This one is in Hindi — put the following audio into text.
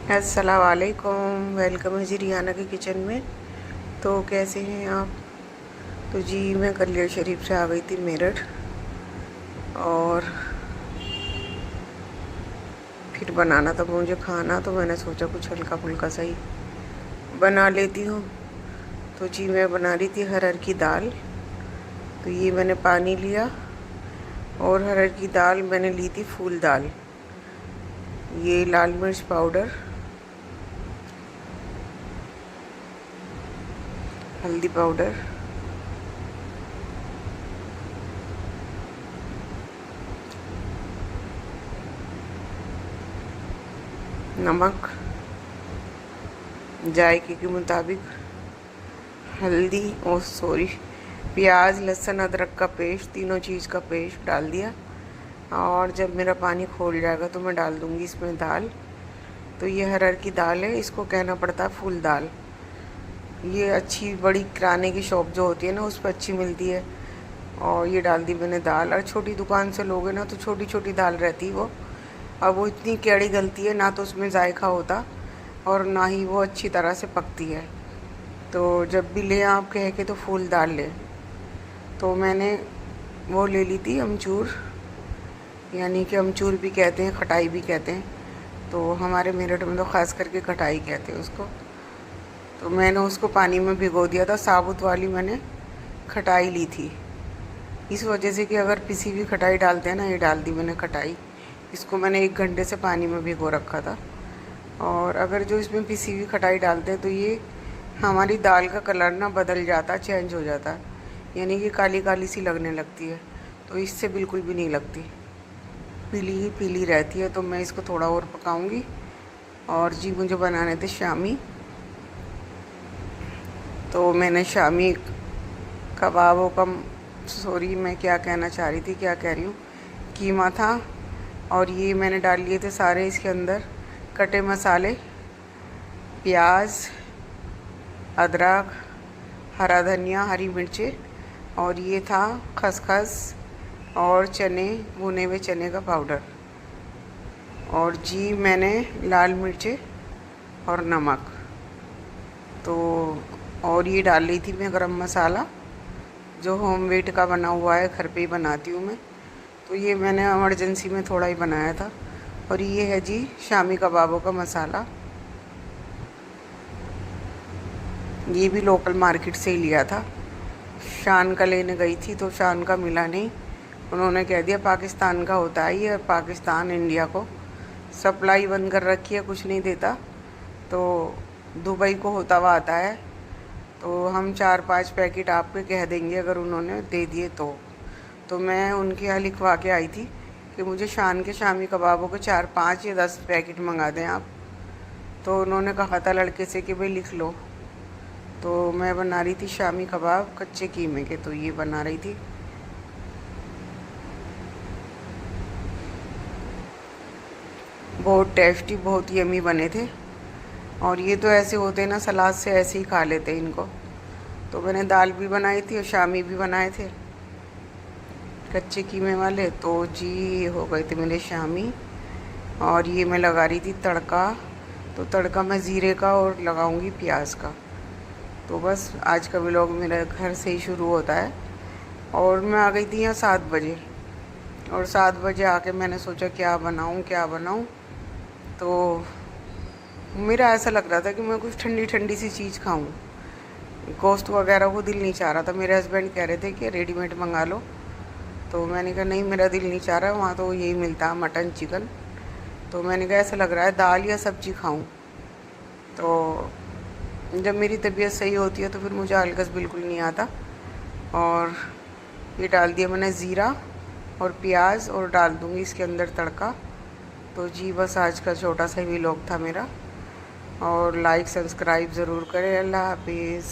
अस्सलाम वालेकुम। वेलकम है जी रियाना के किचन में। तो कैसे हैं आप? तो जी मैं कलियर शरीफ से आ गई थी मेरठ, और फिर बनाना था मुझे खाना, तो मैंने सोचा कुछ हल्का फुल्का सा ही बना लेती हूँ। तो जी मैं बना रही थी अरहर की दाल। तो ये मैंने पानी लिया, और अरहर की दाल मैंने ली थी फूल दाल। ये लाल मिर्च पाउडर, हल्दी पाउडर, नमक, जायके के मुताबिक, हल्दी और प्याज लहसुन अदरक का पेस्ट, तीनों चीज़ का पेस्ट डाल दिया। और जब मेरा पानी खोल जाएगा तो मैं डाल दूँगी इसमें दाल। तो ये अरहर की दाल है, इसको कहना पड़ता है फूल दाल। ये अच्छी बड़ी किराने की शॉप जो होती है ना, उस पर अच्छी मिलती है। और ये डाल दी मैंने दाल। और छोटी दुकान से लोगे ना तो छोटी छोटी दाल रहती है वो। अब वो इतनी कैड़ी गलती है, ना तो उसमें जायका होता और ना ही वो अच्छी तरह से पकती है। तो जब भी ले आप कह के तो फूल दाल ले। तो मैंने वो ले ली थी अमचूर, यानी कि अमचूर भी कहते हैं, खटाई भी कहते हैं। तो हमारे मेरठ में तो ख़ास करके खटाई कहते हैं उसको। तो मैंने उसको पानी में भिगो दिया था, साबुत वाली मैंने खटाई ली थी। इस वजह से कि अगर पिसी हुई खटाई डालते हैं ना, ये डाल दी मैंने खटाई। इसको मैंने 1 घंटे से पानी में भिगो रखा था। और अगर जो इसमें पिसी हुई खटाई डालते हैं तो ये हमारी दाल का कलर ना बदल जाता है, चेंज हो जाता है, यानी कि काली काली सी लगने लगती है। तो इससे बिल्कुल भी नहीं लगती, पीली ही पीली रहती है। तो मैं इसको थोड़ा और पकाऊंगी। और जी मुझे बनाने थे शामी। तो मैंने शामी कबाबों का, सॉरी मैं क्या कहना चाह रही थी, क्या कह रही हूँ, कीमा था। और ये मैंने डाल लिए थे सारे इसके अंदर कटे मसाले, प्याज, अदरक, हरा धनिया, हरी मिर्चें, और ये था खसखस और चने, भुने हुए चने का पाउडर। और जी मैंने लाल मिर्चें और नमक। तो और ये डाल ली थी मैं गरम मसाला, जो होम मेड का बना हुआ है, घर पे ही बनाती हूँ मैं। तो ये मैंने इमरजेंसी में थोड़ा ही बनाया था। और ये है जी शामी कबाबों का मसाला। ये भी लोकल मार्केट से ही लिया था। शान का लेने गई थी तो शान का मिला नहीं, उन्होंने कह दिया पाकिस्तान का होता है ये, पाकिस्तान इंडिया को सप्लाई बंद कर रखी है, कुछ नहीं देता। तो दुबई को होता हुआ आता है। तो हम 4-5 पैकेट आपके कह देंगे अगर उन्होंने दे दिए तो मैं उनके यहाँ लिखवा के आई थी कि मुझे शान के शामी कबाबों के 4-5 या 10 पैकेट मंगा दें आप। तो उन्होंने कहा था लड़के से कि भाई लिख लो। तो मैं बना रही थी शामी कबाब कच्चे कीमे के, तो ये बना रही थी। बहुत टेस्टी, बहुत यमी बने थे। और ये तो ऐसे होते हैं ना, सलाद से ऐसे ही खा लेते हैं इनको। तो मैंने दाल भी बनाई थी और शामी भी बनाए थे कच्चे कीमे वाले। तो जी हो गए थे मेरे शामी। और ये मैं लगा रही थी तड़का। तो तड़का मैं ज़ीरे का और लगाऊंगी प्याज का। तो बस आज का व्लॉग मेरा घर से ही शुरू होता है। और मैं आ गई थी यहाँ 7 बजे। और 7 बजे आके मैंने सोचा क्या बनाऊँ क्या बनाऊँ। तो मेरा ऐसा लग रहा था कि मैं कुछ ठंडी ठंडी सी चीज़ खाऊं। गोश्त वगैरह को दिल नहीं चाह रहा था। मेरे हस्बैंड कह रहे थे कि रेडीमेड मंगा लो। तो मैंने कहा नहीं, मेरा दिल नहीं चाह रहा, वहाँ तो यही मिलता है मटन चिकन। तो मैंने कहा ऐसा लग रहा है दाल या सब्ज़ी खाऊं। तो जब मेरी तबीयत सही होती है तो फिर मुझे आलस बिल्कुल नहीं आता। और ये डाल दिया मैंने ज़ीरा और प्याज, और डाल दूँगी इसके अंदर तड़का। तो जी बस आज का छोटा सा व्लॉग था मेरा। और लाइक सब्सक्राइब ज़रूर करें। अल्लाह हाफिज़।